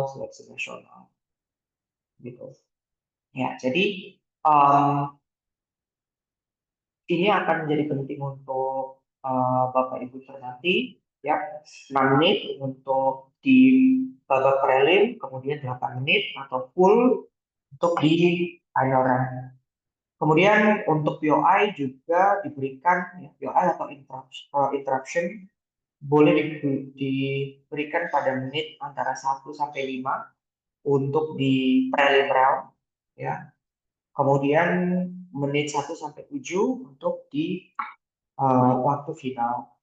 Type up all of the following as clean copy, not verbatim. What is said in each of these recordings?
seleksi nasional gitu. Ya, jadi um, ini akan menjadi penting untuk Bapak Ibu cermati ya. 6 menit untuk di babak prelim, kemudian 8 menit atau full untuk di final round. Kemudian untuk POI juga diberikan ya, POI atau interruption boleh diberikan pada menit antara 1 sampai 5 untuk di prelim round ya. Kemudian menit 1 sampai 7 untuk di waktu final.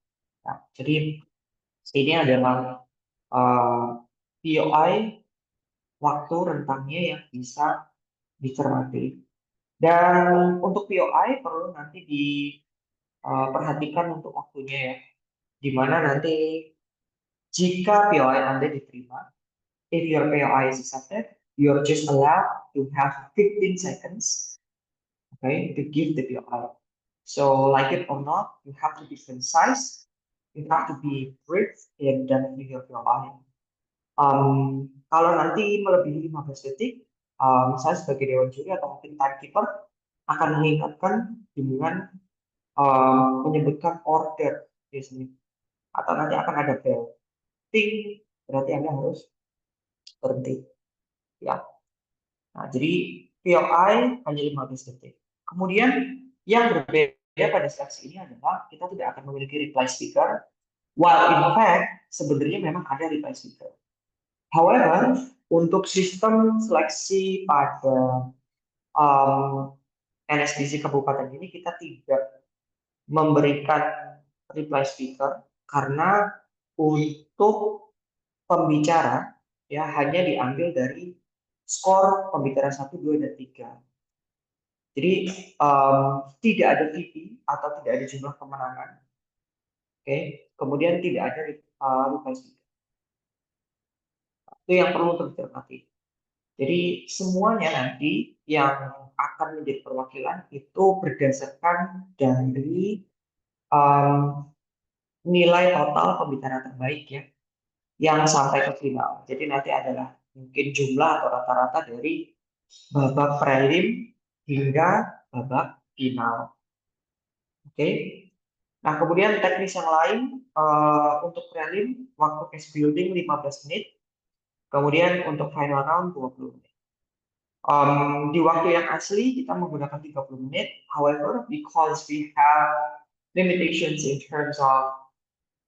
Nah, jadi ini adalah POI waktu rentangnya yang bisa dicermati. Dan untuk POI perlu nanti diperhatikan untuk waktunya ya. Di mana nanti jika POI Anda diterima, if your POI is accepted, you're just allowed to have 15 seconds, okay, to give the POI. So, like it or not, you have to be concise, you have to be brief in delivering your POI. Kalau nanti melebihi 15 detik, saya sebagai dewan juri atau mungkin timekeeper akan mengingatkan dengan menyebutkan order di sini, atau nanti akan ada bell, ting, berarti Anda harus berhenti. Ya. Nah, jadi POI hanya 15 detik. Kemudian yang berbeda pada seleksi ini adalah kita tidak akan memiliki reply speaker, while in fact sebenarnya memang ada reply speaker. However, untuk sistem seleksi pada NSDC Kabupaten ini kita tidak memberikan reply speaker karena untuk pembicara ya hanya diambil dari skor pembicara 1, 2, dan 3. Jadi tidak ada VP atau tidak ada jumlah kemenangan. Oke, kemudian tidak ada reply speaker. Itu yang perlu untuk dicermati. Jadi semuanya nanti yang akan menjadi perwakilan itu berdasarkan dari nilai total pembicara terbaik ya, yang sampai ke final. Jadi nanti adalah mungkin jumlah atau rata-rata dari babak prelim hingga babak final. Oke. Nah, kemudian teknis yang lain untuk prelim waktu case building 15 menit, kemudian untuk final round 20 menit. Di waktu yang asli kita menggunakan 30 menit. However, because we have limitations in terms of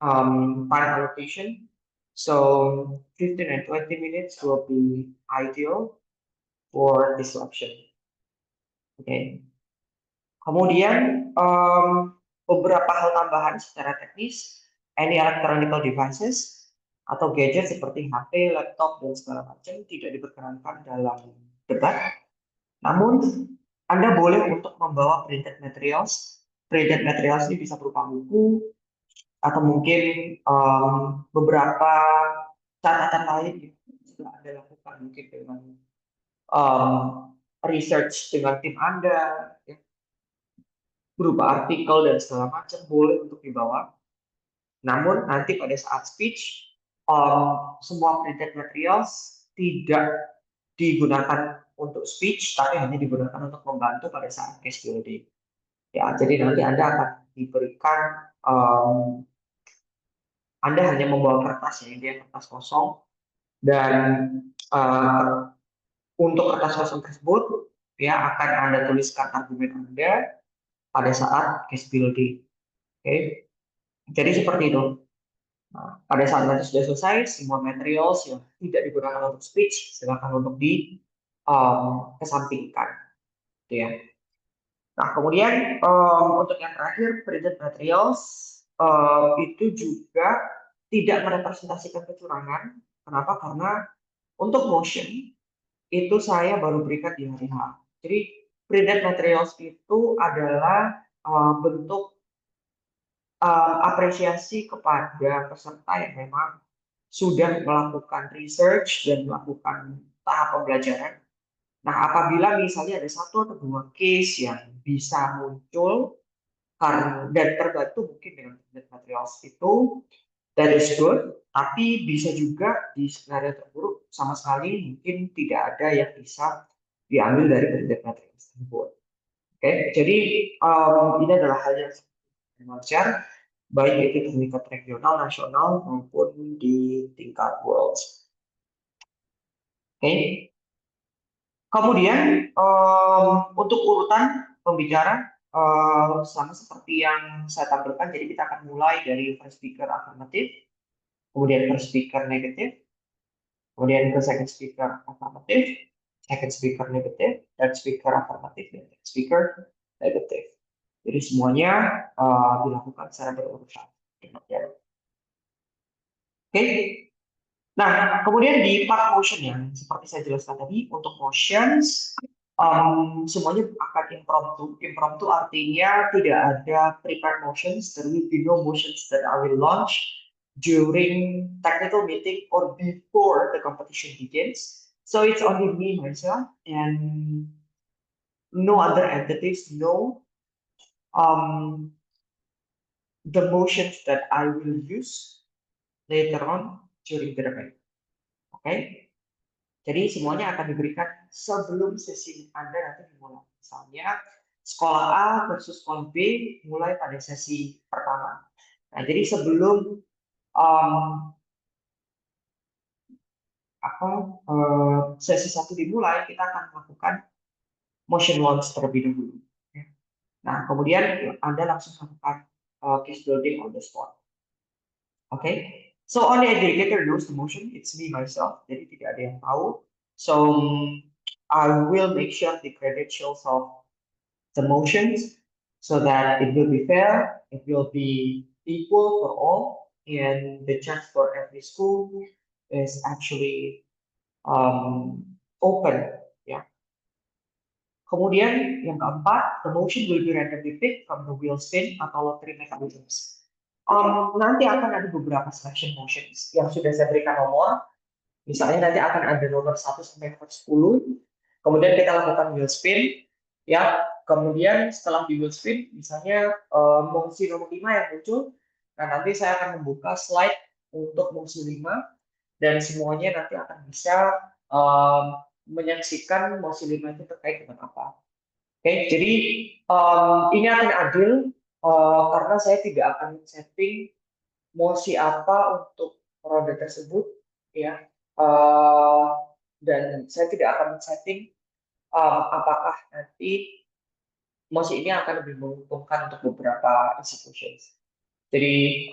time allocation, so 15 and 20 minutes will be ideal for this option. Oke. Okay. Kemudian beberapa hal tambahan secara teknis, any electronic devices atau gadget seperti HP, laptop, dan segala macam tidak diperkenankan dalam debat. Namun, Anda boleh untuk membawa printed materials. Printed materials ini bisa berupa buku, atau mungkin beberapa catatan lain yang sudah Anda lakukan mungkin dengan research dengan tim Anda, ya, berupa artikel dan segala macam boleh untuk dibawa. Namun nanti pada saat speech, semua printed materials tidak digunakan untuk speech, tapi hanya digunakan untuk membantu pada saat case building. Ya, jadi nanti Anda akan diberikan, Anda hanya membawa kertas ya, dia kertas kosong, dan untuk kertas kosong tersebut, ya akan Anda tuliskan argumen Anda pada saat case building. Oke, jadi seperti itu. Nah, pada saat nanti sudah selesai, semua materials yang tidak digunakan untuk speech silakan untuk kesampingkan, gitu ya. Nah, kemudian untuk yang terakhir, printed materials itu juga tidak merepresentasikan kecurangan. Kenapa? Karena untuk motion itu saya baru berikan di hari H. Jadi printed materials itu adalah bentuk apresiasi kepada peserta yang memang sudah melakukan research dan melakukan tahap pembelajaran. Nah, apabila misalnya ada 1 atau 2 case yang bisa muncul dan terbantu mungkin dengan materials itu, That is good, tapi bisa juga di skenario terburuk sama sekali mungkin tidak ada yang bisa diambil dari predicted matrix tersebut. Oke, jadi ini adalah hal yang wajar, baik itu di tingkat regional, nasional maupun di tingkat world. Oke, kemudian untuk urutan pembicara sama seperti yang saya tampilkan, jadi kita akan mulai dari first speaker afirmatif, kemudian first speaker negatif, kemudian ke second speaker afirmatif, second speaker negatif, third speaker afirmatif, dan third speaker negatif. Jadi semuanya dilakukan secara berurutan. Oke, nah kemudian di part motion yang seperti saya jelaskan tadi, untuk motions semuanya akan impromptu. Impromptu artinya tidak ada prepared motions. There will be no motions that I will launch during technical meeting or before the competition begins. So it's only me, myself, and no other entities know the motions that I will use later on during the event. Okay? Jadi semuanya akan diberikan sebelum sesi Anda nanti dimulai. Misalnya sekolah A versus sekolah B mulai pada sesi pertama. Nah, jadi sebelum sesi satu dimulai, kita akan melakukan motion launch terlebih dahulu. Nah, kemudian Anda langsung melakukan case building on the spot. Okay, so only aggregator knows the motion. It's me myself. Jadi tidak ada yang tahu. So I will make sure the credentials of the motions so that it will be fair, it will be equal for all, and the chance for every school is actually open. Ya. Kemudian yang keempat, the motion will be randomly picked from the wheel spin atau lottery mechanisms. Nanti akan ada beberapa selection motions yang sudah saya berikan nomor. Misalnya nanti akan ada nomor 1 sampai nomor 10. Kemudian kita lakukan wheel spin. Ya, kemudian setelah di wheel spin, misalnya mosi nomor 5 yang muncul. Nah, nanti saya akan membuka slide untuk mosi 5 dan semuanya nanti akan bisa menyaksikan mosi 5 itu terkait dengan apa. Oke, jadi ini akan adil karena saya tidak akan setting mosi apa untuk roda tersebut, ya. Dan saya tidak akan setting apakah nanti mosi ini akan lebih menguntungkan untuk beberapa institutions. Jadi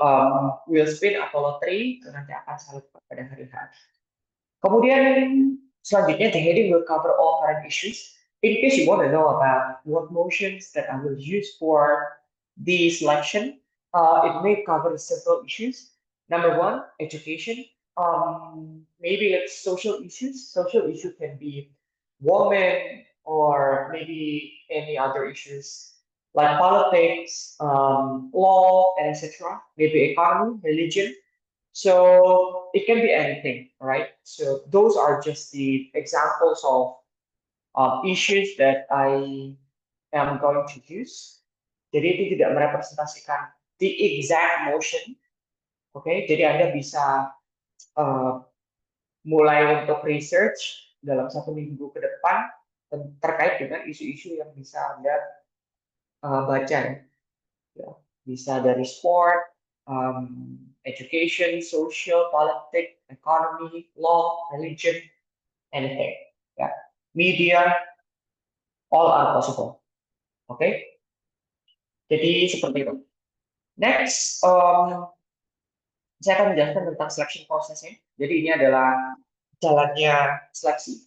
wheel spin atau lottery itu nanti akan saya lakukan pada hari H. Kemudian selanjutnya the heading will cover all current issues. In case you want to know about what motions that I will use for the selection, it may cover several issues. Number one, education. Maybe it's social issues. Social issue can be women or maybe any other issues like politics, law, and etc. Maybe economy, religion. So it can be anything, right? So those are just the examples of issues that I am going to use. Jadi itu tidak merepresentasikan the exact motion, oke? Jadi Anda bisa mulai untuk research dalam 1 minggu ke depan terkait dengan isu-isu yang bisa Anda baca, ya. Bisa dari sport, education, social, politics, economy, law, religion, anything. Ya. Media, all are possible. Oke? Jadi seperti itu. Next, saya akan menjelaskan tentang selection prosesnya. Jadi ini adalah jalannya seleksi.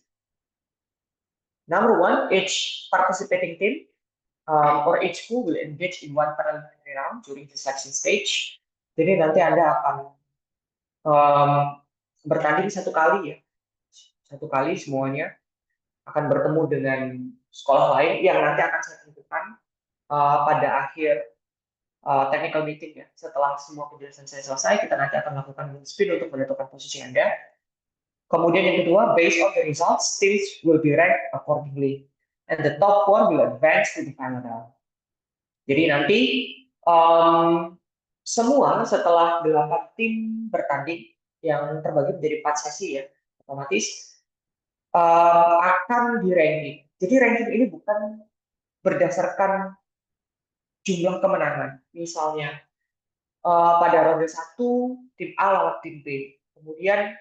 Number one, each participating team or each school will engage in one preliminary round during the selection stage. Jadi nanti Anda akan bertanding 1 kali, ya. 1 kali semuanya akan bertemu dengan sekolah lain yang nanti akan saya tentukan pada akhir technical meeting, ya. Setelah semua penjelasan saya selesai, kita nanti akan melakukan spin untuk menentukan posisi Anda. Kemudian yang kedua, based on the results, teams will be ranked accordingly, and the top one will advance to the final round. Jadi nanti semua setelah 8 tim bertanding yang terbagi menjadi 4 sesi ya, otomatis akan di ranking. Jadi ranking ini bukan berdasarkan jumlah kemenangan. Misalnya pada ronde 1 tim A lawan tim B. Kemudian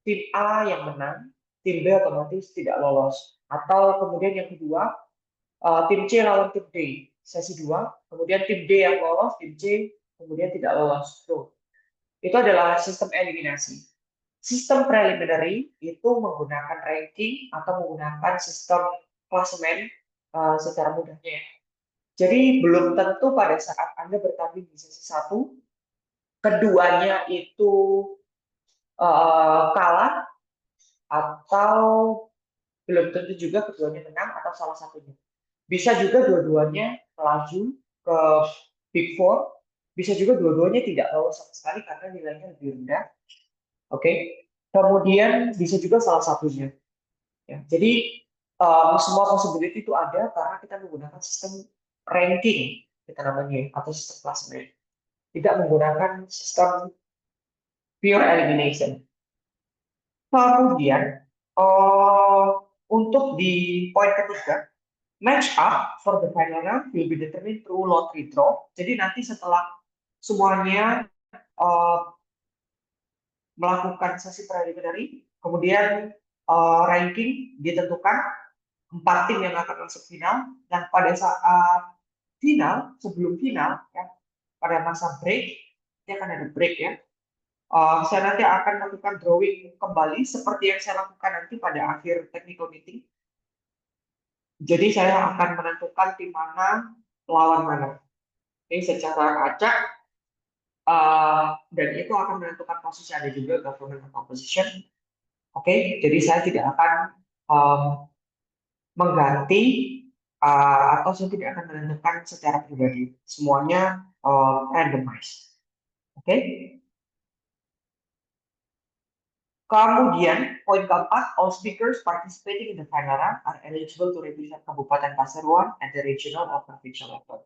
tim A yang menang, tim B otomatis tidak lolos. Atau kemudian yang kedua, tim C lawan tim D, sesi 2. Kemudian tim D yang lolos, tim C kemudian tidak lolos. Tuh. Itu adalah sistem eliminasi. Sistem preliminary itu menggunakan ranking atau menggunakan sistem klasemen secara mudahnya. Jadi belum tentu pada saat Anda bertanding di sesi 1, keduanya itu kalah atau belum tentu juga keduanya menang atau salah satunya. Bisa juga dua-duanya melaju ke Big Four, bisa juga dua-duanya tidak lolos sama sekali karena nilainya lebih rendah. Oke, kemudian bisa juga salah satunya. Ya. Jadi semua possibility itu ada karena kita menggunakan sistem ranking kita namanya atau sistem klasemen, tidak menggunakan sistem pure elimination. Kemudian untuk di poin ketiga, match up for the final round will be determined through lottery draw. Jadi nanti setelah semuanya uh, melakukan sesi preliminary, kemudian ranking ditentukan 4 tim yang akan masuk final, dan pada saat final, sebelum final, ya, pada masa break, ini akan ada break ya. Saya nanti akan melakukan drawing kembali seperti yang saya lakukan nanti pada akhir technical meeting. Jadi saya akan menentukan tim mana lawan mana. Ini secara acak dan itu akan menentukan posisi ada juga government composition. Oke, jadi saya tidak akan um, mengganti atau saya tidak akan menentukan secara pribadi. Semuanya randomized. Oke. Kemudian, poin keempat, all speakers participating in the final round are eligible to represent Kabupaten Pasuruan at the regional or provincial level.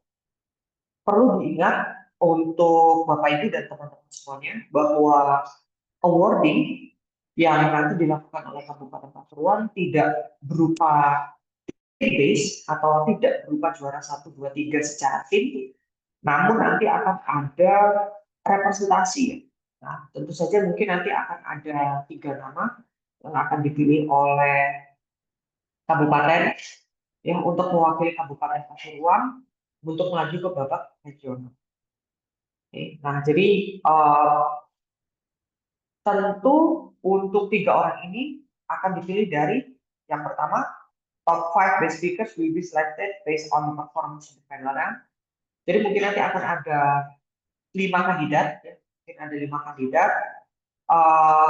Perlu diingat untuk Bapak Ibu dan teman-teman semuanya bahwa awarding yang nanti dilakukan oleh Kabupaten Pasuruan tidak berupa tim base atau tidak berupa juara 1, 2, 3 secara tim, namun nanti akan ada representasi. Nah, tentu saja mungkin nanti akan ada 3 nama yang akan dipilih oleh kabupaten yang untuk mewakili Kabupaten Pasuruan untuk melaju ke babak regional. Oke. Nah, jadi tentu untuk 3 orang ini akan dipilih dari yang pertama, top 5 best speakers will be selected based on performance in the final round. Jadi mungkin nanti akan ada 5 kandidat, ya. Mungkin ada 5 kandidat.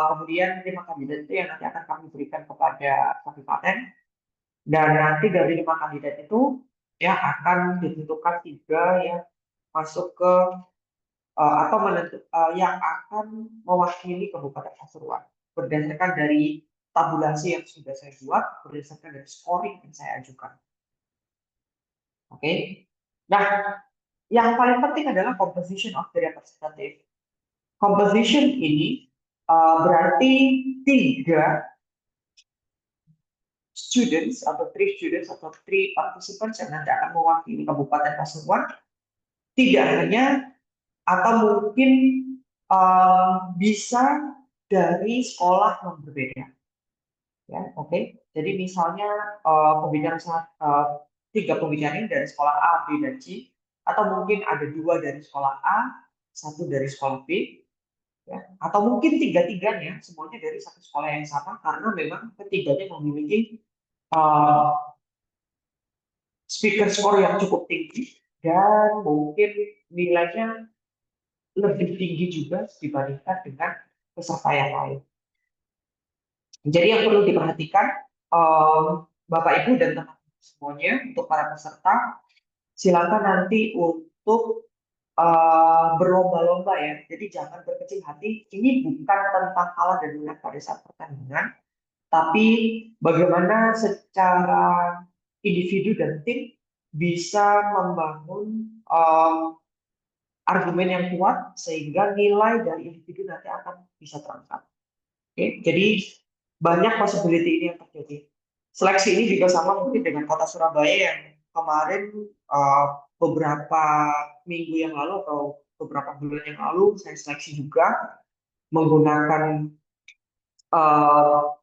Kemudian 5 kandidat itu yang nanti akan kami berikan kepada kabupaten, dan nanti dari 5 kandidat itu ya akan ditentukan 3 yang masuk ke atau yang akan mewakili Kabupaten Pasuruan berdasarkan dari tabulasi yang sudah saya buat, berdasarkan dari scoring yang saya ajukan. Oke. Nah, yang paling penting adalah composition of the representative. Composition ini berarti 3 students atau 3 participants yang nanti akan mewakili Kabupaten Pasuruan, tidak hanya atau mungkin bisa dari sekolah yang berbeda. Ya, oke. Jadi misalnya pembicara 3 pembicara ini dari sekolah A, B, dan C, atau mungkin ada 2 dari sekolah A, 1 dari sekolah B, ya. Atau mungkin 3-tiganya semuanya dari satu sekolah yang sama karena memang ketiganya memiliki speaker score yang cukup tinggi dan mungkin nilainya lebih tinggi juga dibandingkan dengan peserta yang lain. Jadi yang perlu diperhatikan Bapak Ibu dan teman-teman semuanya untuk para peserta, silakan nanti untuk berlomba-lomba ya. Jadi jangan berkecil hati. Ini bukan tentang kalah dan menang pada saat pertandingan, tapi bagaimana secara individu dan tim bisa membangun argumen yang kuat sehingga nilai dari individu nanti akan bisa terangkat. Oke, jadi banyak possibility ini yang terjadi. Seleksi ini juga sama mungkin dengan kota Surabaya yang kemarin beberapa minggu yang lalu atau beberapa bulan yang lalu saya seleksi juga menggunakan uh,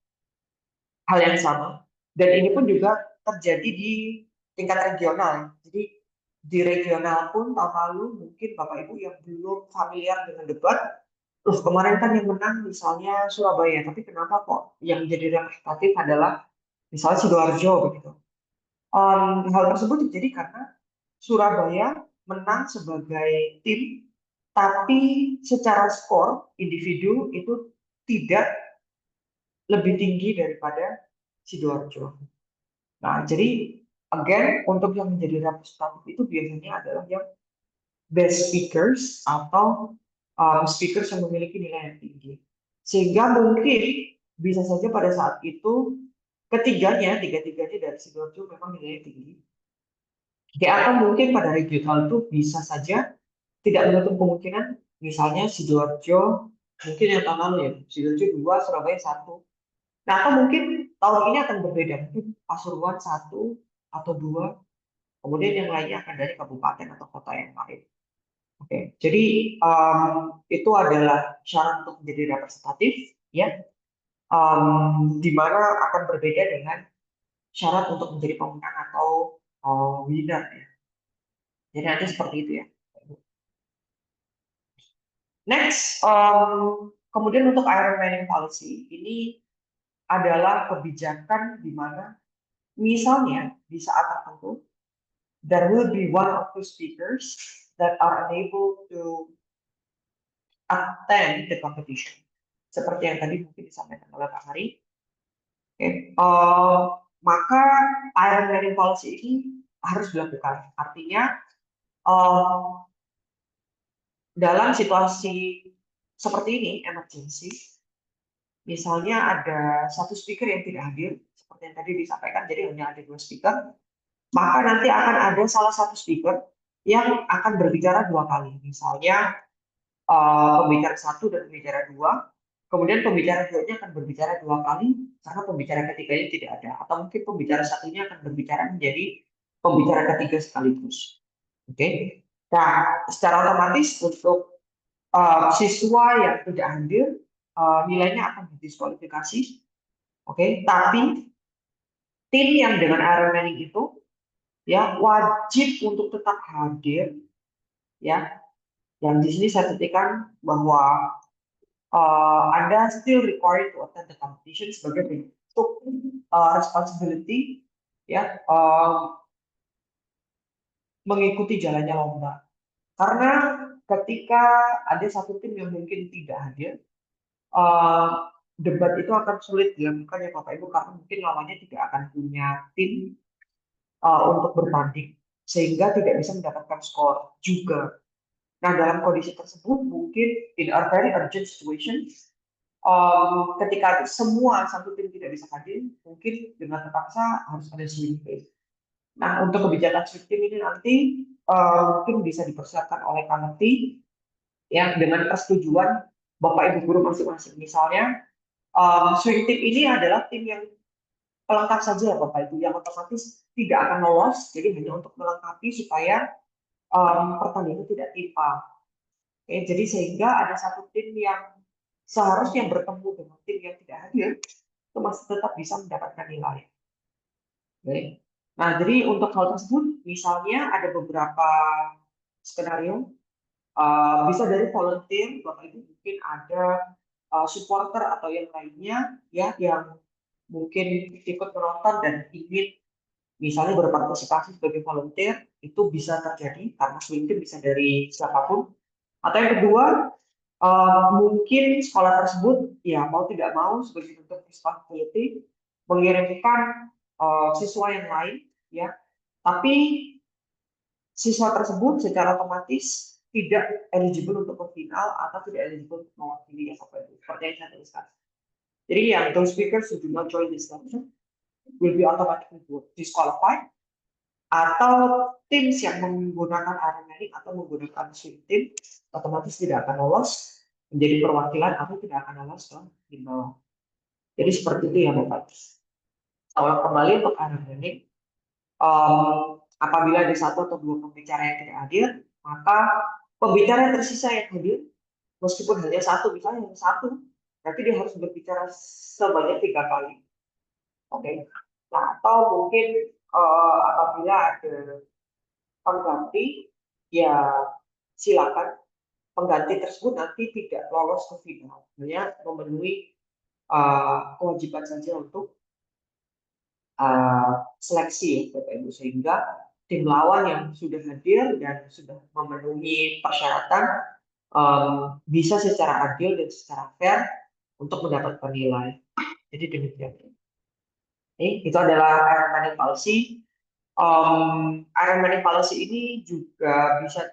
hal yang sama. Dan ini pun juga terjadi di tingkat regional. Jadi di regional pun tahun lalu mungkin Bapak Ibu yang belum familiar dengan debat, loh kemarin kan yang menang misalnya Surabaya, tapi kenapa kok yang jadi representatif adalah misalnya Sidoarjo begitu. Hal tersebut terjadi karena Surabaya menang sebagai tim, tapi secara skor individu itu tidak lebih tinggi daripada Sidoarjo. Nah, jadi again untuk yang menjadi representatif itu biasanya adalah yang best speakers atau speakers yang memiliki nilai yang tinggi. Sehingga mungkin bisa saja pada saat itu tiga-tiganya dari Sidoarjo memang nilainya tinggi. Ya, atau mungkin pada regional itu bisa saja tidak menutup kemungkinan misalnya Sidoarjo mungkin yang tahun lalu ya Sidoarjo 2, Surabaya 1. Nah, atau mungkin tahun ini akan berbeda, mungkin Pasuruan 1 atau 2, kemudian yang lainnya akan dari kabupaten atau kota yang lain. Oke, jadi itu adalah syarat untuk menjadi representatif, ya, di mana akan berbeda dengan syarat untuk menjadi pemenang atau winner, ya. Jadi nanti seperti itu ya. Next, kemudian untuk Iron Manning policy ini adalah kebijakan di mana misalnya di saat tertentu there will be one or two speakers that are unable to attend the competition. Seperti yang tadi mungkin disampaikan oleh Pak Hari. Okay. Maka Iron Manning policy ini harus dilakukan. Artinya dalam situasi seperti ini, emergency, misalnya ada satu speaker yang tidak hadir, seperti yang tadi disampaikan, jadi hanya ada 2 speaker, maka nanti akan ada salah satu speaker yang akan berbicara 2 kali. Misalnya pembicara 1 dan pembicara 2, kemudian pembicara 2-nya akan berbicara 2 kali karena pembicara ketiganya tidak ada, atau mungkin pembicara satunya akan berbicara menjadi pembicara ketiga sekaligus. Oke. Nah, secara otomatis untuk siswa yang tidak hadir nilainya akan didiskualifikasi. Oke, tapi tim yang dengan Iron Manning itu ya wajib untuk tetap hadir, ya. Yang di sini saya ketikkan bahwa Anda still required to attend the competition sebagai bentuk responsibility, ya, mengikuti jalannya lomba. Karena ketika ada satu tim yang mungkin tidak hadir, debat itu akan sulit dilakukan ya Bapak Ibu karena mungkin lawannya tidak akan punya tim untuk bertanding sehingga tidak bisa mendapatkan skor juga. Nah, dalam kondisi tersebut mungkin in a very urgent situation ketika semua satu tim tidak bisa hadir, mungkin dengan terpaksa harus ada swing team. Nah, untuk kebijakan swing team ini nanti mungkin bisa dipersiapkan oleh Kaneti yang dengan persetujuan Bapak Ibu guru masing-masing. Misalnya, swing team ini adalah tim yang pelengkap saja ya Bapak Ibu, yang otomatis tidak akan lolos, jadi hanya untuk melengkapi supaya pertandingan tidak timpang. Oke, jadi sehingga ada satu tim yang seharusnya bertemu dengan tim yang tidak hadir, itu masih tetap bisa mendapatkan nilai. Oke. Nah, jadi untuk hal tersebut, misalnya ada beberapa skenario, bisa dari volunteer, Bapak Ibu mungkin ada supporter atau yang lainnya ya yang mungkin ikut menonton dan ingin misalnya berpartisipasi sebagai volunteer, itu bisa terjadi karena swing team bisa dari siapapun. Atau yang kedua, mungkin sekolah tersebut ya mau tidak mau sebagai bentuk responsibility mengirimkan siswa yang lain, ya, tapi siswa tersebut secara otomatis tidak eligible untuk ke final atau tidak eligible untuk mewakili SOP seperti yang saya tuliskan. Jadi yang those speakers who do not join this session will be automatically disqualified. atau tim yang menggunakan iron manning atau menggunakan swim team otomatis tidak akan lolos menjadi perwakilan atau tidak akan lolos ke tim bawah. Jadi seperti itu ya Bapak. Kalau kembali untuk iron manning, apabila ada satu atau dua pembicara yang tidak hadir, maka pembicara yang tersisa yang hadir, meskipun hanya satu, misalnya hanya satu, berarti dia harus berbicara sebanyak 3 kali. Oke. Nah, atau mungkin apabila ada pengganti, ya silakan pengganti tersebut nanti tidak lolos ke final, hanya memenuhi kewajiban saja untuk seleksi ya Bapak Ibu, sehingga tim lawan yang sudah hadir dan sudah memenuhi persyaratan bisa secara adil dan secara fair untuk mendapatkan nilai. Jadi demikian. Itu adalah Iron Manning Fallacy. Iron Manning Fallacy ini juga bisa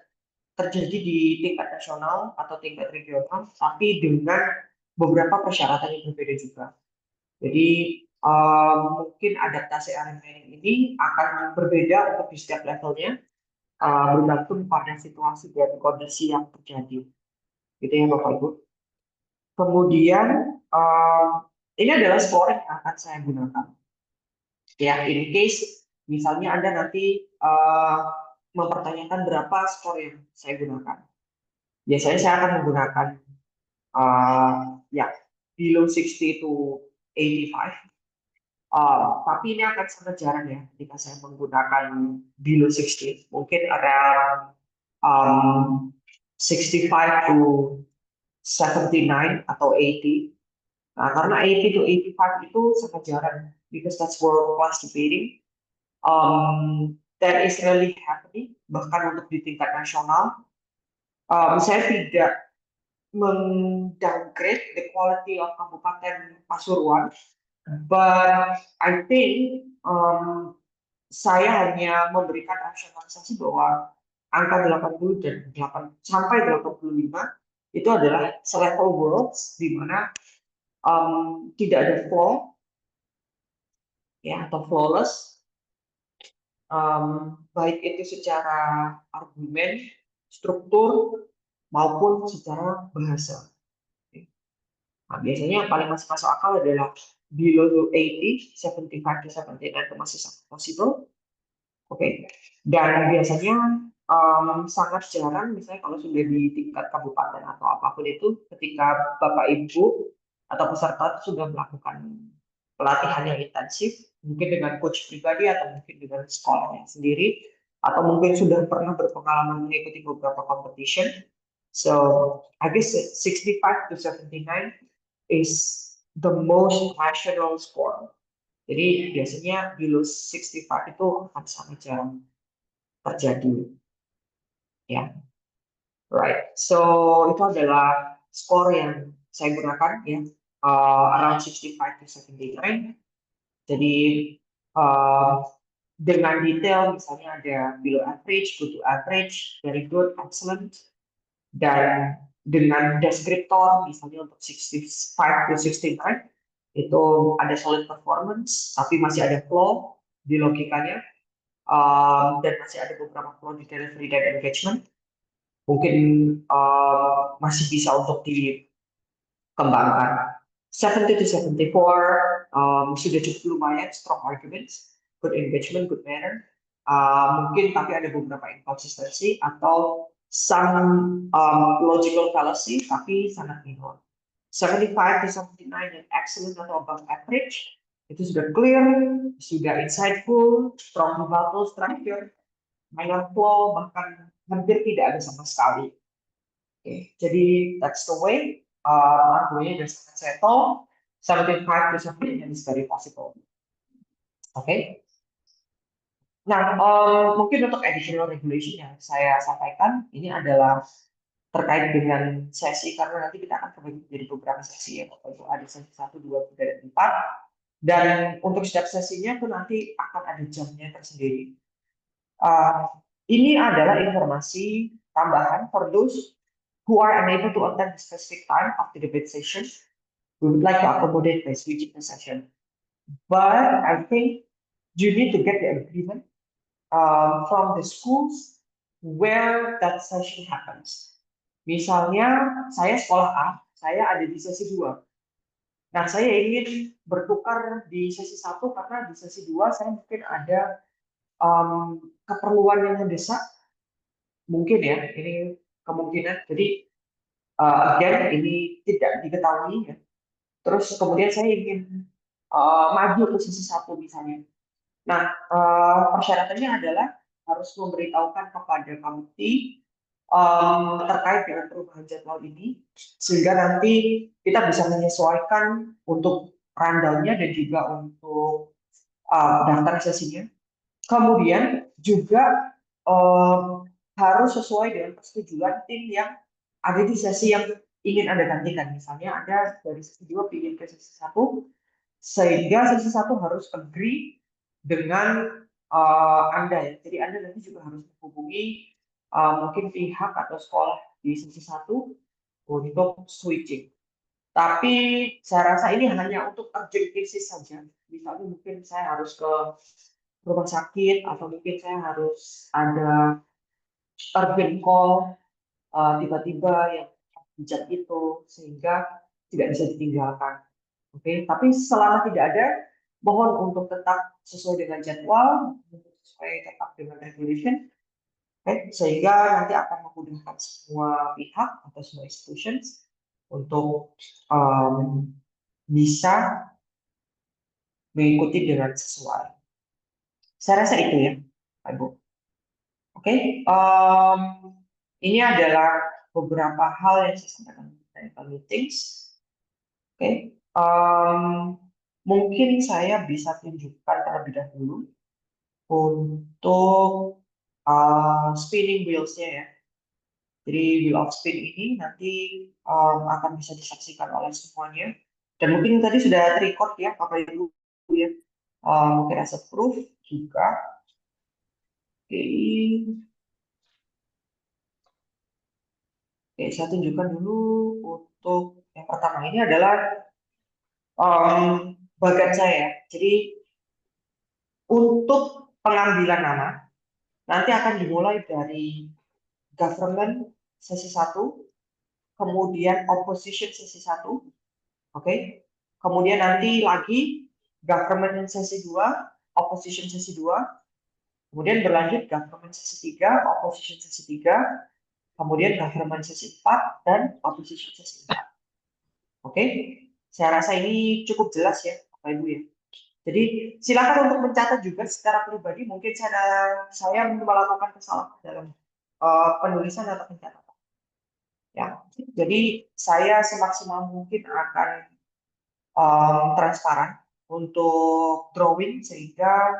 terjadi di tingkat nasional atau tingkat regional, tapi dengan beberapa persyaratan yang berbeda juga. Jadi mungkin adaptasi Iron Manning ini akan berbeda untuk di setiap levelnya, bergantung pada situasi dan kondisi yang terjadi. Gitu ya Bapak Ibu. Kemudian ini adalah scoring yang akan saya gunakan. Ya, in case misalnya Anda nanti mempertanyakan berapa skor yang saya gunakan. Biasanya saya akan menggunakan ya below 60 to 85. Tapi ini akan sangat jarang ya ketika saya menggunakan below 60. Mungkin around 65 to 79 atau 80. Nah, karena 80 to 85 itu sangat jarang, because that's world class debating. That is really happening, bahkan untuk di tingkat nasional. Saya tidak mendowngrade the quality of Kabupaten Pasuruan, but I think saya hanya memberikan rasionalisasi bahwa angka 80 dan 8 sampai 85 itu adalah selevel worlds di mana tidak ada flaw ya atau flawless, baik itu secara argumen, struktur maupun secara bahasa. Nah, biasanya yang paling masuk akal adalah below 80, 75 to 79 itu masih sangat possible. Oke. Dan biasanya sangat jarang misalnya kalau sudah di tingkat kabupaten atau apapun itu, ketika Bapak Ibu atau peserta itu sudah melakukan pelatihan yang intensif, mungkin dengan coach pribadi atau mungkin dengan sekolahnya sendiri, atau mungkin sudah pernah berpengalaman mengikuti beberapa competition. So I guess 65 to 79 is the most national score. Jadi biasanya below 65 itu akan sangat jarang terjadi. Ya, right. So itu adalah skor yang saya gunakan ya, around 65 to 79. Jadi dengan detail misalnya ada below average, good to average, very good, excellent, dan dengan deskriptor misalnya untuk 65 to 69 itu ada solid performance tapi masih ada flaw di logikanya, dan masih ada beberapa flaw di delivery dan engagement, mungkin masih bisa untuk dikembangkan. 70 to 74 sudah cukup lumayan, strong arguments, good engagement, good manner. Mungkin tapi ada beberapa inconsistency atau some logical fallacy tapi sangat minor. 75 to 79 yang excellent atau above average itu sudah clear, sudah insightful, strong rebuttal structure, minor flaw bahkan hampir tidak ada sama sekali. Okay. Jadi that's the way. Argumennya sudah sangat settle. 75 to 79 is very possible. Oke. Okay. Nah, mungkin untuk additional regulation yang saya sampaikan ini adalah terkait dengan sesi, karena nanti kita akan kembali menjadi beberapa sesi ya, itu ada sesi 1, 2, 3, dan 4. Dan untuk setiap sesinya itu nanti akan ada jamnya tersendiri. Ini adalah informasi tambahan for those who are unable to attend the specific time of the debate session. We would like to accommodate by switching the session. But I think you need to get the agreement from the schools where that session happens. Misalnya saya sekolah A, saya ada di sesi 2. Nah, saya ingin bertukar di sesi 1 karena di sesi 2 saya mungkin ada keperluan yang mendesak. Mungkin ya, ini kemungkinan. Jadi, again, ini tidak diketahui ya. Terus kemudian saya ingin maju ke sesi 1 misalnya. Nah, persyaratannya adalah harus memberitahukan kepada komite terkait dengan perubahan jadwal ini, sehingga nanti kita bisa menyesuaikan untuk rundown-nya dan juga untuk daftar sesinya. Kemudian juga harus sesuai dengan persetujuan tim yang ada di sesi yang ingin Anda gantikan. Misalnya Anda dari sesi 2 ingin ke sesi 1, sehingga sesi 1 harus agree dengan Anda ya. Jadi Anda nanti juga harus menghubungi mungkin pihak atau sekolah di sesi 1 untuk switching. Tapi saya rasa ini hanya untuk urgent cases saja. Misalnya mungkin saya harus ke rumah sakit atau mungkin saya harus ada urgent call tiba-tiba yang bijak itu sehingga tidak bisa ditinggalkan. Oke, tapi selama tidak ada, mohon untuk tetap sesuai dengan jadwal, sesuai tetap dengan regulation, oke, sehingga nanti akan memudahkan semua pihak atau semua institutions untuk bisa mengikuti dengan sesuai. Saya rasa itu ya, Pak Ibu. Oke, ini adalah beberapa hal yang saya sampaikan dalam meetings. Oke, mungkin saya bisa tunjukkan terlebih dahulu untuk spinning wheels-nya ya. Jadi wheel of spin ini nanti akan bisa disaksikan oleh semuanya. Dan mungkin tadi sudah record ya, Bapak Ibu ya. Mungkin as a proof juga. Oke. Oke, saya tunjukkan dulu untuk yang pertama ini adalah bagan saya. Jadi untuk pengambilan nama nanti akan dimulai dari government sesi 1, kemudian opposition sesi 1, oke. Kemudian nanti lagi government sesi 2, opposition sesi 2, kemudian berlanjut government sesi 3, opposition sesi 3, kemudian government sesi 4 dan opposition sesi 4. Oke. Saya rasa ini cukup jelas ya, Bapak Ibu ya. Jadi silakan untuk mencatat juga secara pribadi. Mungkin saya melakukan kesalahan dalam penulisan atau pencatatan. Ya, jadi saya semaksimal mungkin akan transparan untuk drawing sehingga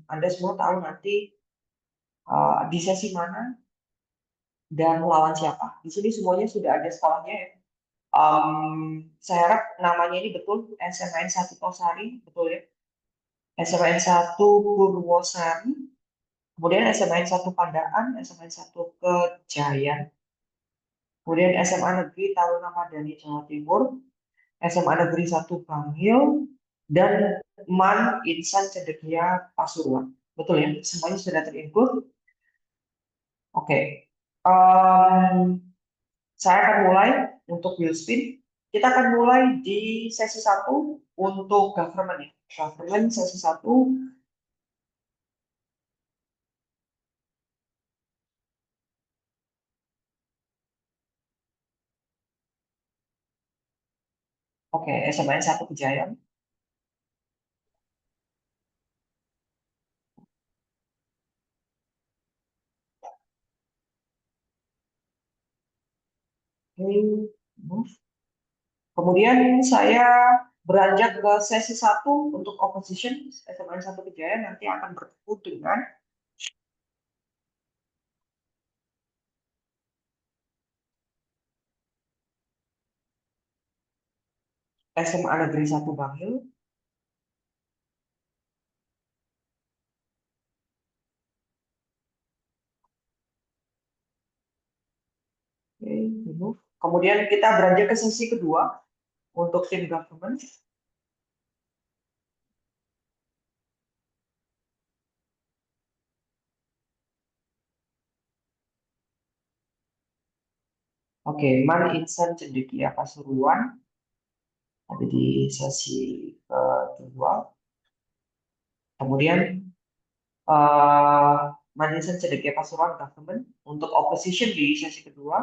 Anda semua tahu nanti di sesi mana dan melawan siapa. Di sini semuanya sudah ada sekolahnya ya. Saya harap namanya ini betul, SMN 1 Tosari, betul ya. SMN 1 Purwosari, kemudian SMN 1 Pandaan, SMN 1 Kejayan, kemudian SMA Negeri Taruna Madani Jawa Timur, SMA Negeri 1 Bangil, dan MAN Insan Cendekia Pasuruan. Betul ya, semuanya sudah terinput. Oke. Saya akan mulai untuk wheel spin. Kita akan mulai di sesi 1 untuk government ya. Government sesi 1. Oke, SMN 1 Kejayaan. Oke, move. Kemudian saya beranjak ke sesi 1 untuk opposition, SMN 1 Kejayaan nanti akan bertemu dengan SMA Negeri 1 Bangil. Oke, move. Kemudian kita beranjak ke sesi kedua untuk tim government. Oke, Man Insan Cendekia Pasuruan ada di sesi kedua. Kemudian Man Insan Cendekia Pasuruan Government untuk opposition di sesi kedua.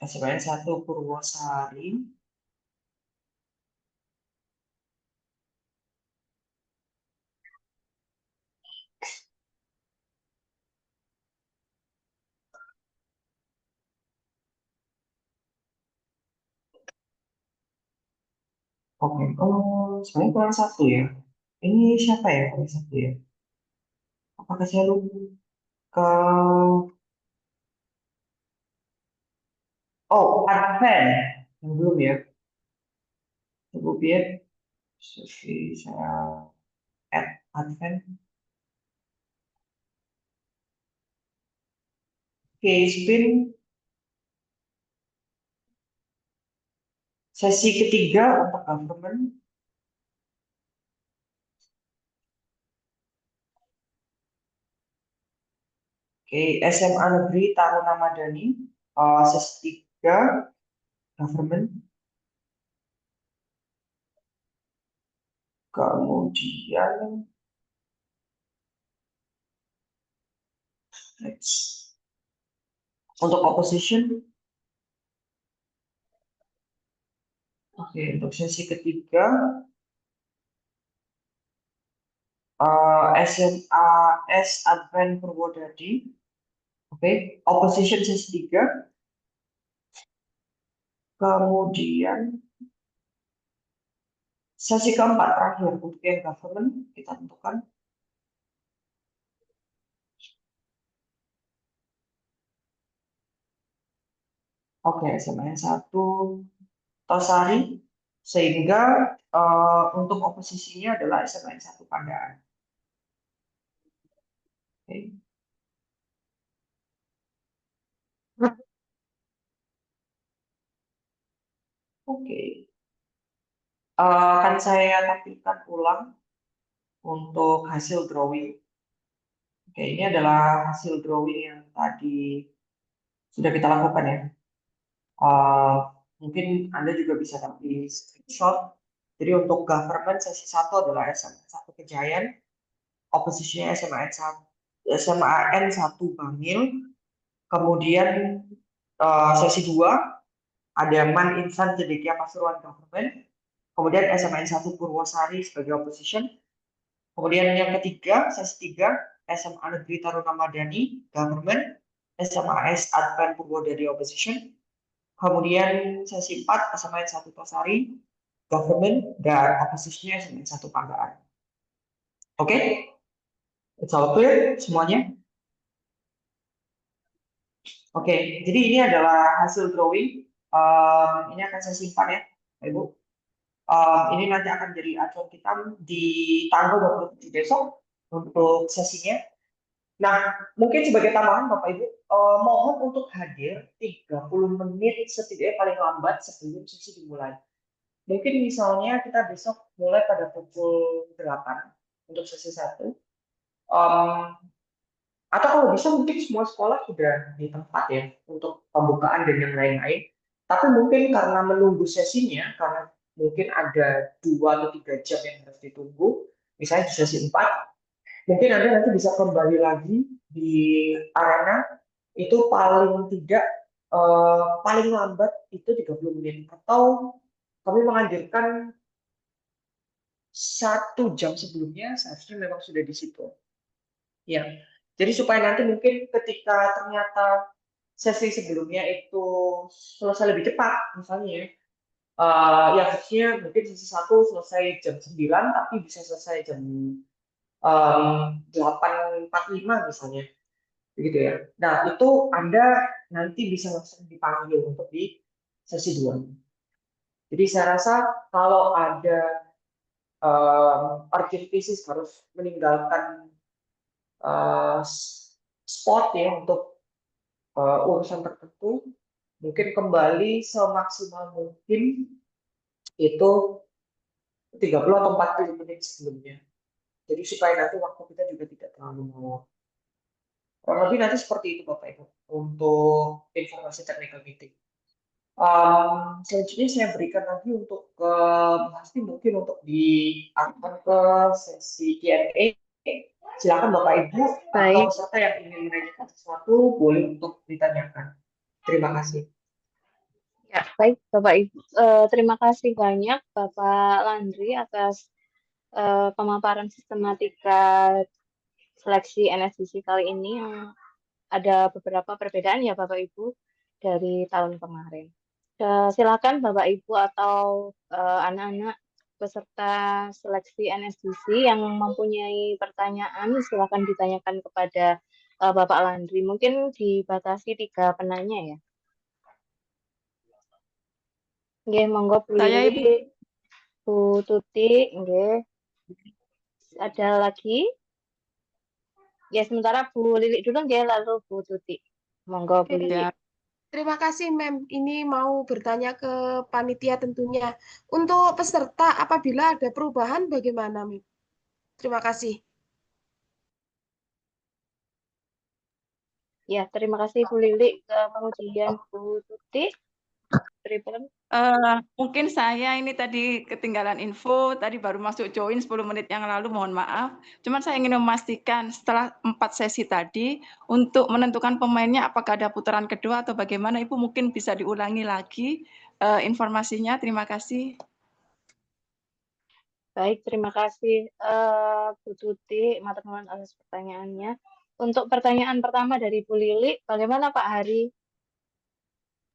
SMN 1 Purwosari. Oke, oh sebenarnya kurang satu ya. Ini siapa ya kurang satu ya? Apakah saya lupa ke Advent yang belum ya? Coba biar saya add Advent. Oke, spin sesi ketiga untuk government. Oke, SMA Negeri Taruna Madani. Sesi tiga government. Kemudian next. Untuk opposition. Oke, untuk sesi ketiga SMA S Advent Purwodadi. Oke, opposition sesi tiga. Kemudian sesi keempat terakhir untuk yang government kita tentukan. Oke, SMN 1 Tosari sehingga untuk oposisinya adalah SMN 1 Pandaan. Oke. Oke. Akan saya tampilkan ulang untuk hasil drawing. Oke, ini adalah hasil drawing yang tadi sudah kita lakukan ya. Uh, Mungkin Anda juga bisa tampil screenshot. Jadi untuk government sesi 1 adalah SMA 1 Kejayan, oposisinya SMAN 1 Bangil, kemudian sesi 2 ada Man Insan Cendekia Pasuruan Government, kemudian SMAN 1 Purwosari sebagai opposition, kemudian yang ketiga, sesi 3 SMA Negeri Taruna Madani Government, SMAS Advent Purwodadi Opposition, kemudian sesi 4 SMAN 1 Tosari Government, dan oposisinya SMAN 1 Panggaan. Oke, it's all clear semuanya? Oke, jadi ini adalah hasil drawing. Ini akan saya simpan ya, Pak Ibu. Ini nanti akan jadi acuan kita di tanggal 27 besok untuk sesinya. Nah, mungkin sebagai tambahan Bapak Ibu, mohon untuk hadir 30 menit setidaknya paling lambat sebelum sesi dimulai. Mungkin misalnya kita besok mulai pada pukul 8 untuk sesi 1. Atau kalau bisa mungkin semua sekolah sudah di tempat ya untuk pembukaan dan yang lain-lain. Tapi mungkin karena menunggu sesinya, karena mungkin ada 2 atau 3 jam yang harus ditunggu, misalnya di sesi 4, mungkin Anda nanti bisa kembali lagi di arena itu paling tidak paling lambat itu 30 menit. Atau kami menganjurkan 1 jam sebelumnya seharusnya memang sudah di situ. Ya, jadi supaya nanti mungkin ketika ternyata sesi sebelumnya itu selesai lebih cepat, misalnya ya, ya harusnya mungkin sesi 1 selesai jam 9, tapi bisa selesai jam 8.45 misalnya, begitu ya. Nah, itu Anda nanti bisa langsung dipanggil untuk di sesi 2. Jadi saya rasa kalau ada urgent cases harus meninggalkan uh, spot ya untuk urusan tertentu, mungkin kembali semaksimal mungkin itu 30 atau 40 menit sebelumnya. Jadi supaya nanti waktu kita juga tidak terlalu molor. Kurang lebih nanti seperti itu Bapak Ibu untuk informasi technical meeting. Selanjutnya saya berikan lagi untuk ke pasti mungkin untuk diangkat ke sesi Q&A. Silakan Bapak Ibu atau Baik, siapa yang ingin menanyakan sesuatu boleh untuk ditanyakan. Terima kasih. ya, baik Bapak Ibu. Terima kasih banyak Bapak Landry atas pemaparan sistematika seleksi NSDC kali ini yang ada beberapa perbedaan ya Bapak Ibu dari tahun kemarin. Silakan Bapak Ibu atau anak-anak peserta seleksi NSDC yang mempunyai pertanyaan silakan ditanyakan kepada Bapak Landry. Mungkin dibatasi 3 penanya ya. Nggih, monggo Bu Saya Lili, Ibu. Bu Tuti, nggih. Ada lagi? Ya, sementara Bu Lili dulu nggih, lalu Bu Tuti. Monggo Bu Lili. Ya. Terima kasih, Mem. Ini mau bertanya ke panitia tentunya. Untuk peserta, apabila ada perubahan, bagaimana, Mem? Terima kasih. Ya, terima kasih Bu Lili. Kemudian Bu Tuti. Pripun? Mungkin saya ini tadi ketinggalan info, tadi baru masuk join 10 menit yang lalu, mohon maaf. Cuman saya ingin memastikan setelah 4 sesi tadi, untuk menentukan pemainnya apakah ada putaran kedua atau bagaimana, Ibu mungkin bisa diulangi lagi informasinya. Terima kasih. Baik, terima kasih Bu Tuti, matur nuwun atas pertanyaannya. Untuk pertanyaan pertama dari Bu Lili, bagaimana Pak Hari?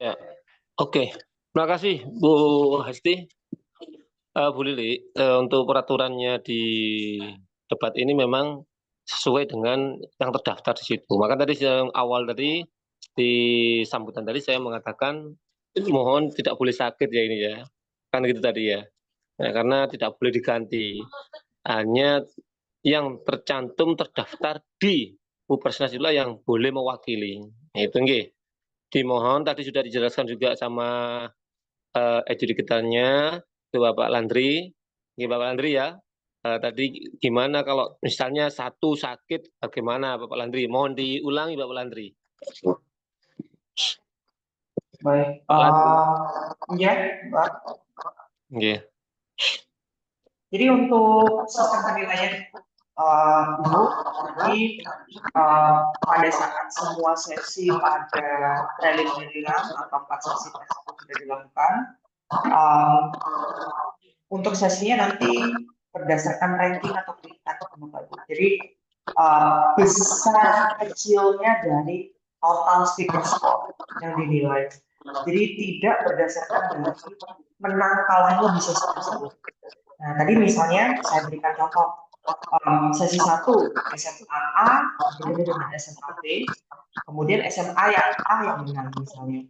Ya, oke. Terima kasih Bu Hesti. Bu Lili, untuk peraturannya di debat ini memang sesuai dengan yang terdaftar di situ. Maka tadi yang awal tadi di sambutan tadi saya mengatakan mohon tidak boleh sakit ya ini ya. Kan gitu tadi ya. Nah, karena tidak boleh diganti. Hanya yang tercantum terdaftar di Bupersnas itulah yang boleh mewakili. Nah, itu nggih. Dimohon tadi sudah dijelaskan juga sama adjudikannya ke Bapak Landry. Ini Bapak Landry ya. Tadi gimana kalau misalnya satu sakit, bagaimana Bapak Landry? Mohon diulangi Bapak Landry. Baik. Ya, Pak. Yeah. Jadi untuk sistem penilaian Ibu, jadi pada saat semua sesi pada preliminary atau 4 sesi tersebut sudah dilakukan, untuk sesinya nanti berdasarkan ranking atau peringkat Bapak Ibu. Jadi besar kecilnya dari total speaker score yang dinilai. Jadi tidak berdasarkan dari menang kalahnya di sesi tersebut. Nah, tadi misalnya saya berikan contoh sesi 1 SMA A bertemu dengan SMA B, kemudian SMA yang A yang menang misalnya.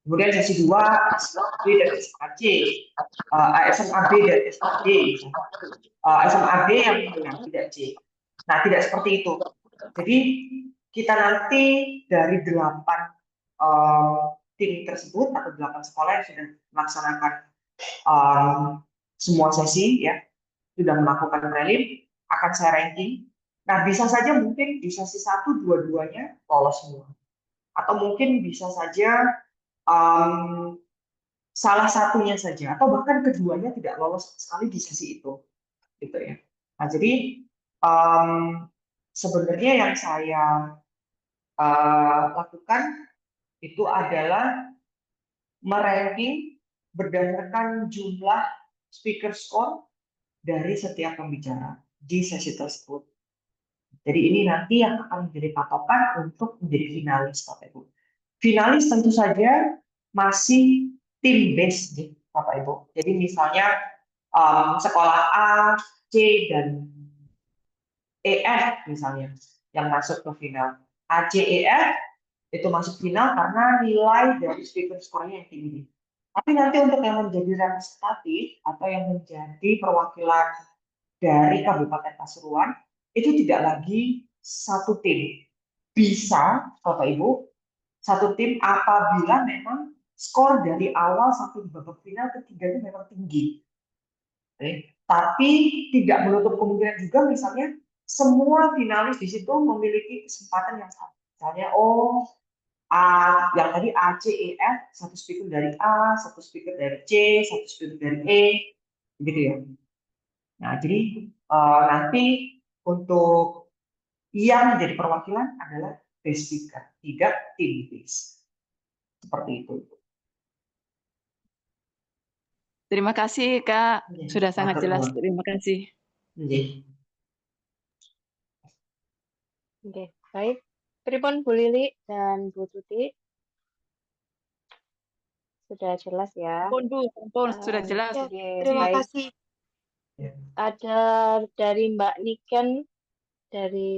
Kemudian sesi 2 SMA B dan SMA C, SMA B dan SMA D misalnya. SMA B yang menang tidak C. Nah, tidak seperti itu. Jadi kita nanti dari 8 tim tersebut atau 8 sekolah yang sudah melaksanakan semua sesi ya sudah melakukan prelim akan saya ranking. Nah, bisa saja mungkin di sesi 1 dua-duanya lolos semua. Atau mungkin bisa saja salah satunya saja atau bahkan keduanya tidak lolos sekali di sesi itu. Gitu ya. Nah, jadi sebenarnya yang saya lakukan itu adalah meranking berdasarkan jumlah speaker score dari setiap pembicara di sesi tersebut. Jadi ini nanti yang akan menjadi patokan untuk menjadi finalis, Bapak Ibu. Finalis tentu saja masih tim based, Bapak Ibu. Jadi misalnya sekolah A, C, dan EF misalnya yang masuk ke final. A, C, E, F itu masuk final karena nilai dari speaker score-nya yang tinggi. Tapi nanti untuk yang menjadi representatif atau yang menjadi perwakilan dari Kabupaten Pasuruan itu tidak lagi satu tim. Bisa, Bapak Ibu, satu tim apabila memang skor dari awal sampai di babak final ketiganya memang tinggi. Tapi tidak menutup kemungkinan juga misalnya semua finalis di situ memiliki kesempatan yang sama. Misalnya, yang tadi A, C, E, F, satu speaker dari A, satu speaker dari C, satu speaker dari E, gitu ya. Nah, jadi nanti untuk yang menjadi perwakilan adalah base speaker, tidak tim base. Seperti itu. Terima kasih, Kak. Oke, Sudah sangat matur jelas. nuwun. Terima kasih. Oke. Oke, baik. Pripun Bu Lili dan Bu Tuti? Sudah jelas ya? Ampun, Bu. Ampun, sudah jelas. Ya, Oke, terima baik. kasih. Ada dari Mbak Niken dari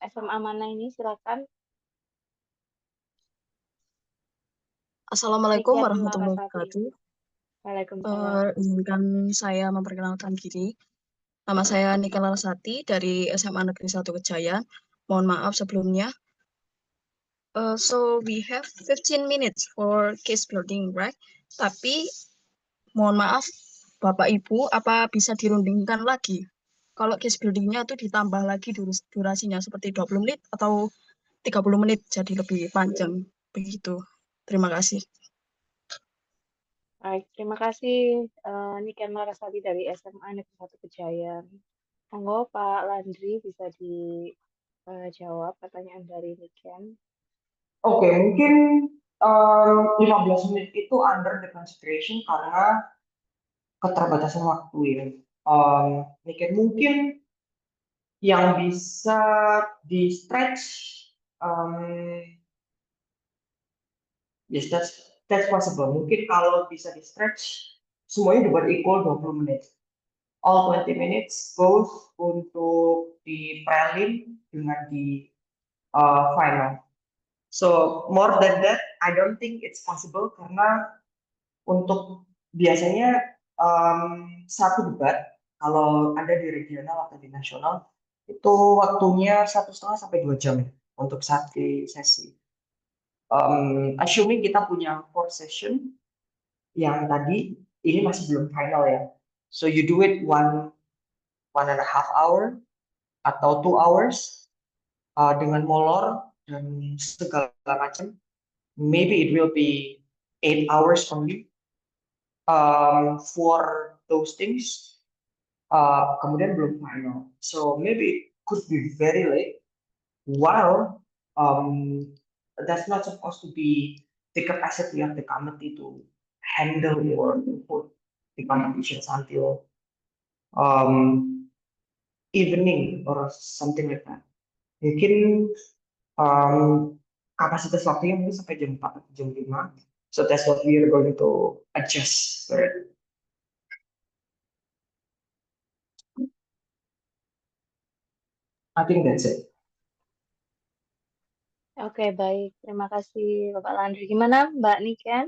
SMA mana ini? Silakan. Assalamualaikum Niken warahmatullahi Larasati. wabarakatuh. Waalaikumsalam. Izinkan saya memperkenalkan diri. Nama saya Niken Larasati dari SMA Negeri 1 Kejayan. Mohon maaf sebelumnya. So we have 15 minutes for case building, right? Tapi mohon maaf Bapak Ibu, apa bisa dirundingkan lagi? Kalau case buildingnya itu ditambah lagi durasinya seperti 20 menit atau 30 menit jadi lebih panjang. Begitu. Terima kasih. Baik, terima kasih Niken Larasati dari SMA Negeri 1 Kejayan. Monggo Pak Landri bisa dijawab pertanyaan dari Niken. Oke, mungkin 15 menit itu under the consideration karena keterbatasan waktu ya. Mungkin yang bisa di stretch, yes, that's possible. Mungkin kalau bisa di stretch, semuanya dibuat equal 20 menit. All 20 minutes both untuk di prelim dengan di final. So more than that, I don't think it's possible karena untuk biasanya satu debat kalau ada di regional atau di nasional itu waktunya 1,5 sampai 2 jam untuk satu sesi. Assuming kita punya 4 session yang tadi ini masih belum final ya. So you do it 1.5 hour atau 2 hours dengan molor dan segala macam. Maybe it will be 8 hours only for those things. Kemudian belum final. So maybe it could be very late. While that's not supposed to be the capacity of the committee to handle or to put the competitions until evening or something like that. Mungkin kapasitas waktunya mungkin sampai jam 4 atau jam 5. So that's what we are going to adjust for it. I think that's it. Oke, baik. Terima kasih Bapak Landri. Gimana Mbak Niken?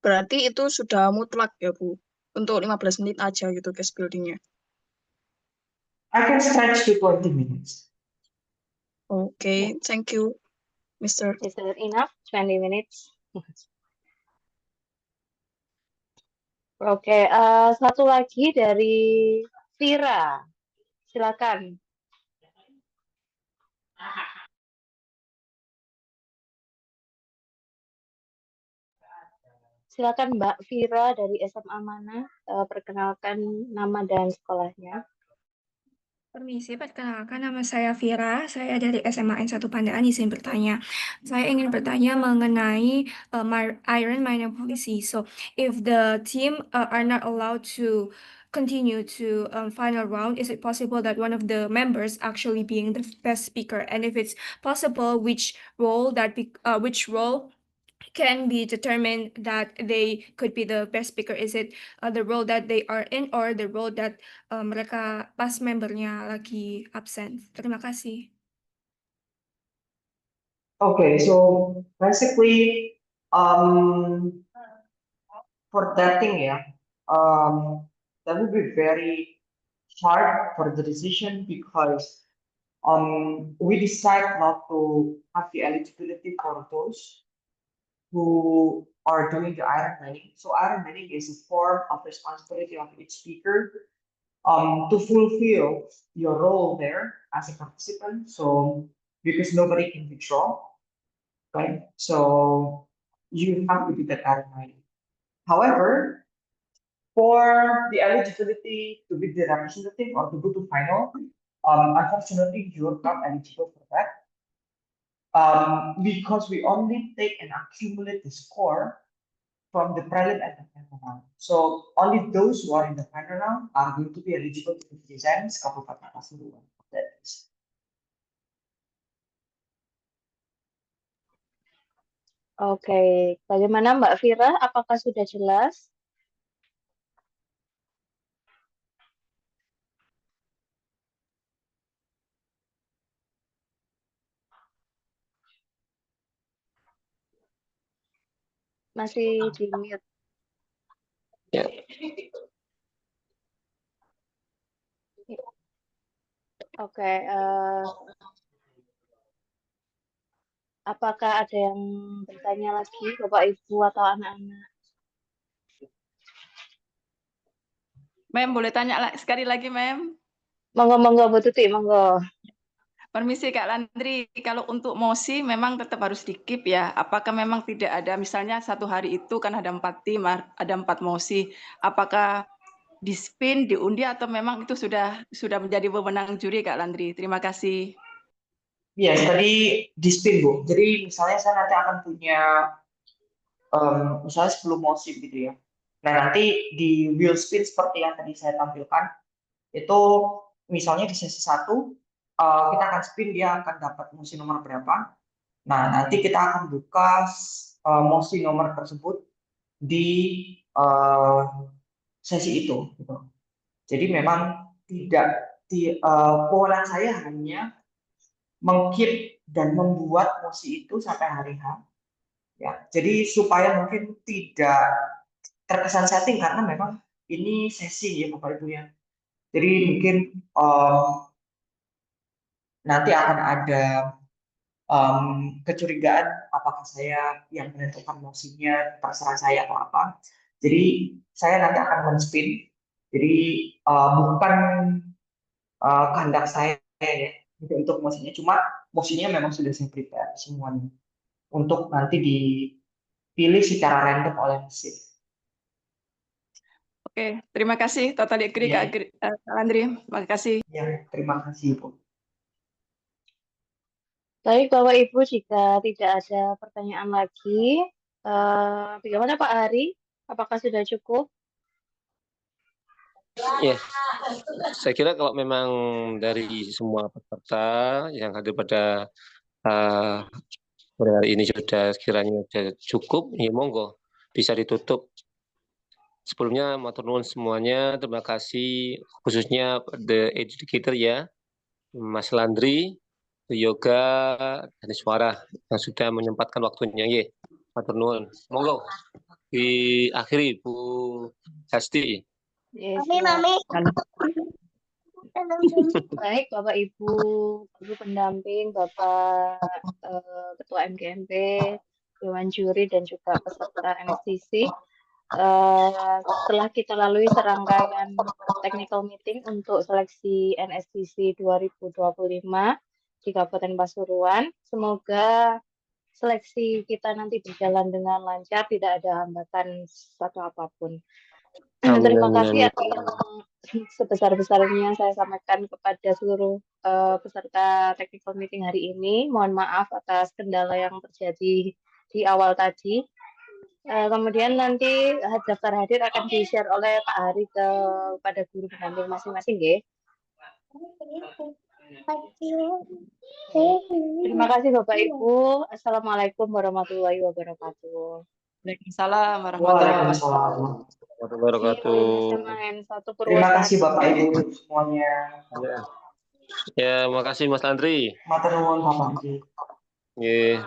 Berarti itu sudah mutlak ya, Bu? Untuk 15 menit aja gitu case buildingnya. I can stretch to 20 minutes. Oke, thank you, Mr. Is that enough? 20 minutes? Oke, satu lagi dari Vira. Silakan. Silakan Mbak Vira dari SMA mana? Perkenalkan nama dan sekolahnya. Permisi, perkenalkan nama saya Vira, saya dari SMA N1 Pandaan, izin bertanya. Saya ingin bertanya mengenai iron minor policy. So, if the team are not allowed to continue to final round, is it possible that one of the members actually being the best speaker? And if it's possible, which role can be determined that they could be the best speaker? Is it the role that they are in or the role that mereka pas membernya lagi absent? Terima kasih. Okay, so basically for that thing, that would be very hard for the decision because we decide not to have the eligibility for those who are doing the iron mining. So iron mining is a form of responsibility of each speaker to fulfill your role there as a participant. So because nobody can withdraw, right? So you have to do that iron mining. However, for the eligibility to be the representative or to go to final, unfortunately, you're not eligible for that. Because we only take and accumulate the score from the prelim and the final round. So only those who are in the final round are going to be eligible to be designs Kabupaten Pasuruan. That is. Oke, bagaimana Mbak Vira? Apakah sudah jelas? Masih di mute. Ya. Oke, apakah ada yang bertanya lagi, Bapak Ibu atau anak-anak? Mem, boleh tanya sekali lagi, Mem? Monggo, Bu Tuti, monggo. Permisi Kak Landri, kalau untuk mosi memang tetap harus di-keep ya. Apakah memang tidak ada, misalnya satu hari itu kan ada 4 tim, ada 4 mosi. Apakah di-spin, diundi, atau memang itu sudah menjadi wewenang juri Kak Landri? Terima kasih. Yes, tadi di spin Bu. Jadi misalnya saya nanti akan punya misalnya 10 mosi gitu ya. Nah nanti di wheel spin seperti yang tadi saya tampilkan itu misalnya di sesi 1 kita akan spin dia akan dapat mosi nomor berapa. Nah nanti kita akan buka mosi nomor tersebut di sesi itu. Gitu. Jadi memang tidak kewenangan saya hanya mengkeep dan membuat mosi itu sampai hari H. Ya, jadi supaya mungkin tidak terkesan setting karena memang ini sesi ya Bapak Ibu ya. Jadi mungkin nanti akan ada kecurigaan apakah saya yang menentukan mosinya terserah saya atau apa. Jadi saya nanti akan men-spin. Jadi bukan kehendak saya ya untuk mosinya, cuma mosinya memang sudah saya prepare semuanya untuk nanti dipilih secara random oleh mesin. Oke, terima kasih. Totally agree Ya. Kak Landri. Terima kasih. Ya, terima kasih Bu. Baik, Bapak Ibu, jika tidak ada pertanyaan lagi, bagaimana Pak Ari? Apakah sudah cukup? Ya, saya kira kalau memang dari semua peserta yang hadir pada hari ini sudah sekiranya sudah cukup, ya monggo bisa ditutup. Sebelumnya matur nuwun semuanya, terima kasih khususnya the educator ya, Mas Landri, Yoga, dan Suara yang sudah menyempatkan waktunya ya. Matur nuwun. Monggo diakhiri Bu Hesti. Yes, baik, Bapak Ibu, Guru pendamping, Bapak Ketua MGMP, Dewan Juri, dan juga peserta NSCC. Setelah kita lalui serangkaian technical meeting untuk seleksi NSCC 2025 di Kabupaten Pasuruan, semoga seleksi kita nanti berjalan dengan lancar, tidak ada hambatan suatu apapun. Terima kasih atas yang sebesar-besarnya saya sampaikan kepada seluruh peserta technical meeting hari ini. Mohon maaf atas kendala yang terjadi di awal tadi. Kemudian nanti daftar hadir akan di-share oleh Pak Hari kepada guru pendamping masing-masing, ya. Terima kasih Bapak Ibu. Assalamualaikum warahmatullahi wabarakatuh. Waalaikumsalam warahmatullahi wabarakatuh. Terima kasih Bapak Ibu semuanya. Ya, makasih Mas Landri. Matur nuwun Bapak Ibu. Yeah.